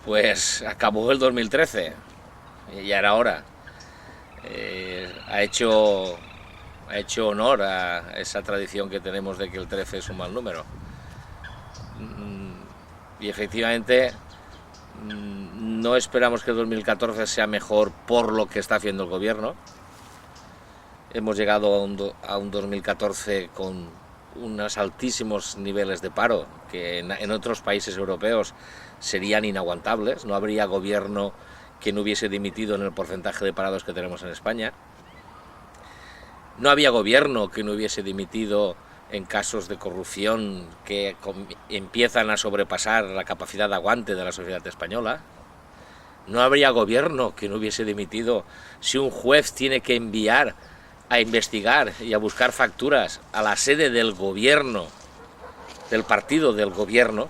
Pues acabó el 2013, ya era hora. Ha hecho honor a esa tradición que tenemos de que el 13 es un mal número. Y efectivamente no esperamos que el 2014 sea mejor por lo que está haciendo el gobierno. Hemos llegado a un 2014 con unos altísimos niveles de paro que en otros países europeos serían inaguantables. No habría gobierno que no hubiese dimitido en el porcentaje de parados que tenemos en España. No había gobierno que no hubiese dimitido en casos de corrupción que empiezan a sobrepasar la capacidad de aguante de la sociedad española. No habría gobierno que no hubiese dimitido si un juez tiene que enviar a investigar y a buscar facturas a la sede del gobierno, del partido del gobierno.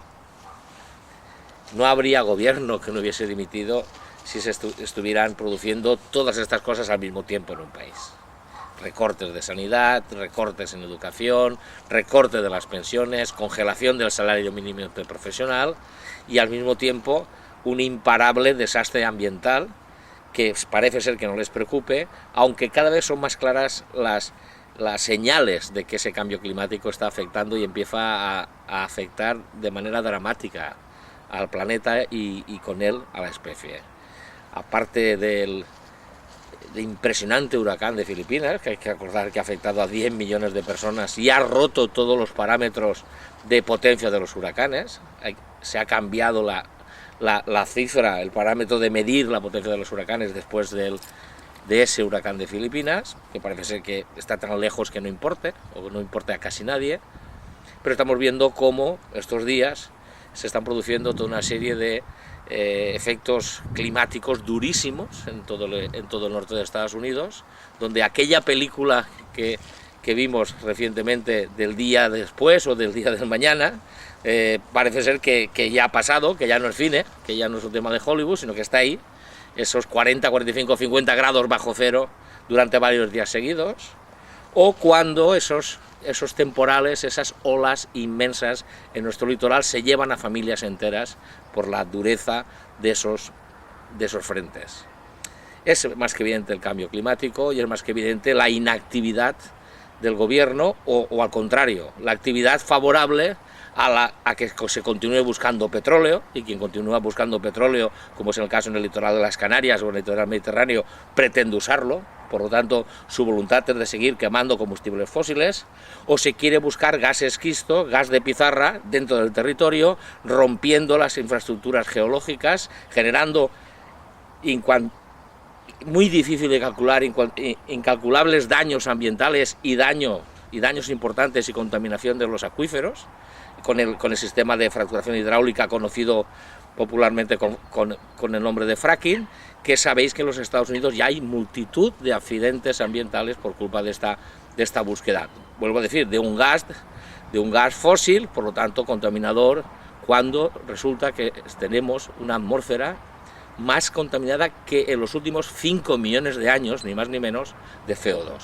No habría gobierno que no hubiese dimitido si se estuvieran produciendo todas estas cosas al mismo tiempo en un país. Recortes de sanidad, recortes en educación, recorte de las pensiones, congelación del salario mínimo interprofesional y al mismo tiempo un imparable desastre ambiental que parece ser que no les preocupe, aunque cada vez son más claras las señales de que ese cambio climático está afectando y empieza a afectar de manera dramática al planeta y con él a la especie. Aparte del impresionante huracán de Filipinas, que hay que recordar que ha afectado a 10 millones de personas y ha roto todos los parámetros de potencia de los huracanes, se ha cambiado la cifra, el parámetro de medir la potencia de los huracanes después de ese huracán de Filipinas, que parece ser que está tan lejos que no importe, o no importa a casi nadie, pero estamos viendo cómo estos días se están produciendo toda una serie de efectos climáticos durísimos en todo el norte de Estados Unidos, donde aquella película que vimos recientemente del día después o del día del mañana, parece ser que ya ha pasado, que ya no es cine, que ya no es un tema de Hollywood, sino que está ahí, esos 40, 45, 50 grados bajo cero durante varios días seguidos, o cuando esos temporales, esas olas inmensas en nuestro litoral se llevan a familias enteras por la dureza de esos frentes. Es más que evidente el cambio climático y es más que evidente la inactividad del gobierno o al contrario, la actividad favorable a que se continúe buscando petróleo, y quien continúa buscando petróleo, como es el caso en el litoral de las Canarias o en el litoral mediterráneo, pretende usarlo. Por lo tanto, su voluntad es de seguir quemando combustibles fósiles, o se quiere buscar gas esquisto, gas de pizarra dentro del territorio, rompiendo las infraestructuras geológicas, generando muy difícil de calcular, incalculables daños ambientales y daños importantes y contaminación de los acuíferos, con el sistema de fracturación hidráulica conocido popularmente con el nombre de fracking, que sabéis que en los Estados Unidos ya hay multitud de accidentes ambientales por culpa de esta búsqueda. Vuelvo a decir, de un gas fósil, por lo tanto contaminador, cuando resulta que tenemos una atmósfera más contaminada que en los últimos 5 millones de años, ni más ni menos, de CO2.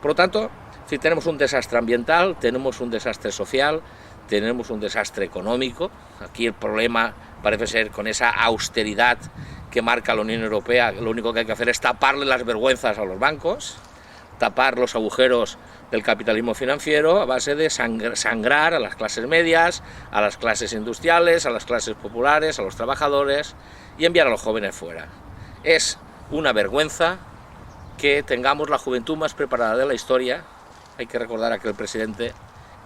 Por lo tanto, si tenemos un desastre ambiental, tenemos un desastre social, tenemos un desastre económico. Aquí el problema parece ser con esa austeridad que marca la Unión Europea, lo único que hay que hacer es taparle las vergüenzas a los bancos, tapar los agujeros del capitalismo financiero a base de sangrar a las clases medias, a las clases industriales, a las clases populares, a los trabajadores y enviar a los jóvenes fuera. Es una vergüenza que tengamos la juventud más preparada de la historia. Hay que recordar a aquel presidente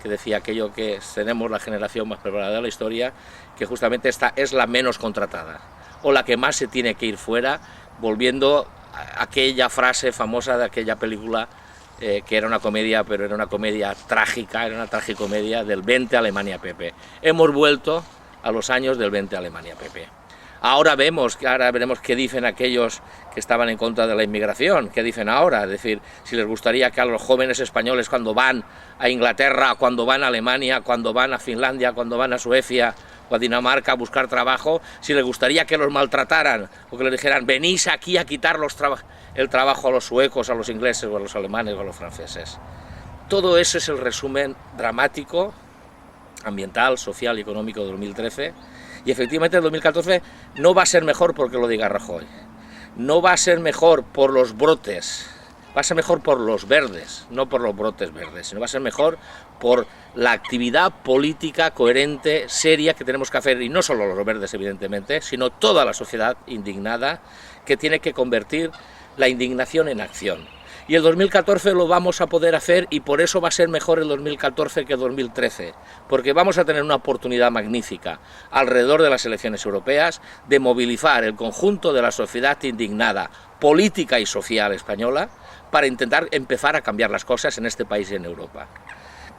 que decía aquello que tenemos la generación más preparada de la historia, que justamente esta es la menos contratada, o la que más se tiene que ir fuera, volviendo a aquella frase famosa de aquella película, que era una comedia, pero era una comedia trágica, era una tragicomedia del 20 Alemania Pepe. Hemos vuelto a los años del 20 Alemania Pepe. Ahora veremos qué dicen aquellos que estaban en contra de la inmigración, qué dicen ahora, es decir, si les gustaría que a los jóvenes españoles cuando van a Inglaterra, cuando van a Alemania, cuando van a Finlandia, cuando van a Suecia o a Dinamarca a buscar trabajo, si les gustaría que los maltrataran o que les dijeran venís aquí a quitar el trabajo a los suecos, a los ingleses o a los alemanes o a los franceses. Todo eso es el resumen dramático, ambiental, social y económico de 2013. Y efectivamente el 2014 no va a ser mejor porque lo diga Rajoy, no va a ser mejor por los brotes, va a ser mejor por los verdes, no por los brotes verdes, sino va a ser mejor por la actividad política coherente, seria que tenemos que hacer, y no solo los verdes evidentemente, sino toda la sociedad indignada, que tiene que convertir la indignación en acción. Y el 2014 lo vamos a poder hacer, y por eso va a ser mejor el 2014 que el 2013, porque vamos a tener una oportunidad magnífica alrededor de las elecciones europeas de movilizar el conjunto de la sociedad indignada, política y social española, para intentar empezar a cambiar las cosas en este país y en Europa.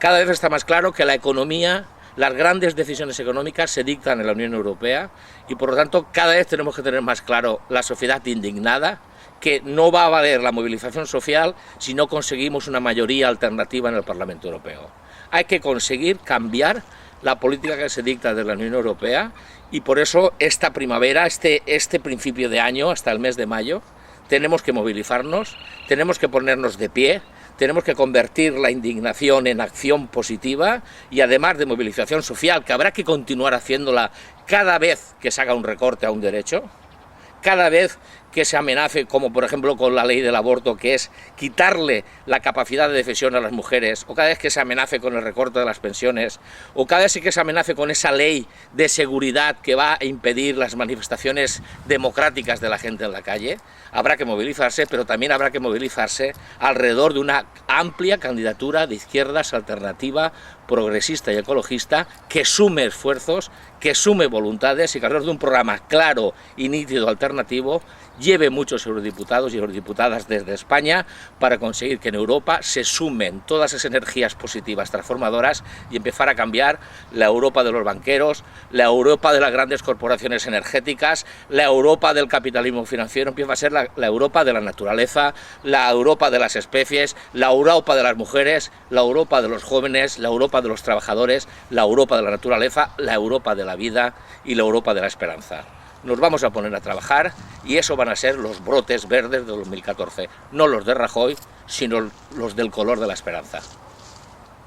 Cada vez está más claro que la economía, las grandes decisiones económicas se dictan en la Unión Europea, y por lo tanto cada vez tenemos que tener más claro la sociedad indignada, que no va a valer la movilización social si no conseguimos una mayoría alternativa en el Parlamento Europeo. Hay que conseguir cambiar la política que se dicta desde la Unión Europea, y por eso esta primavera, este principio de año, hasta el mes de mayo, tenemos que movilizarnos, tenemos que ponernos de pie, tenemos que convertir la indignación en acción positiva, y además de movilización social, que habrá que continuar haciéndola cada vez que se haga un recorte a un derecho, cada vez que se amenace, como por ejemplo con la ley del aborto, que es quitarle la capacidad de decisión a las mujeres, o cada vez que se amenace con el recorte de las pensiones, o cada vez que se amenace con esa ley de seguridad que va a impedir las manifestaciones democráticas de la gente en la calle, habrá que movilizarse, pero también habrá que movilizarse alrededor de una amplia candidatura de izquierdas alternativa, progresista y ecologista, que sume esfuerzos, que sume voluntades, y que alrededor de un programa claro y nítido alternativo lleve muchos eurodiputados y eurodiputadas desde España para conseguir que en Europa se sumen todas esas energías positivas transformadoras y empezar a cambiar la Europa de los banqueros, la Europa de las grandes corporaciones energéticas, la Europa del capitalismo financiero. Empieza a ser la Europa de la naturaleza, la Europa de las especies, la Europa de las mujeres, la Europa de los jóvenes, la Europa de los trabajadores, la Europa de la naturaleza, la Europa de la vida y la Europa de la esperanza. Nos vamos a poner a trabajar, y eso van a ser los brotes verdes de 2014, no los de Rajoy, sino los del color de la esperanza.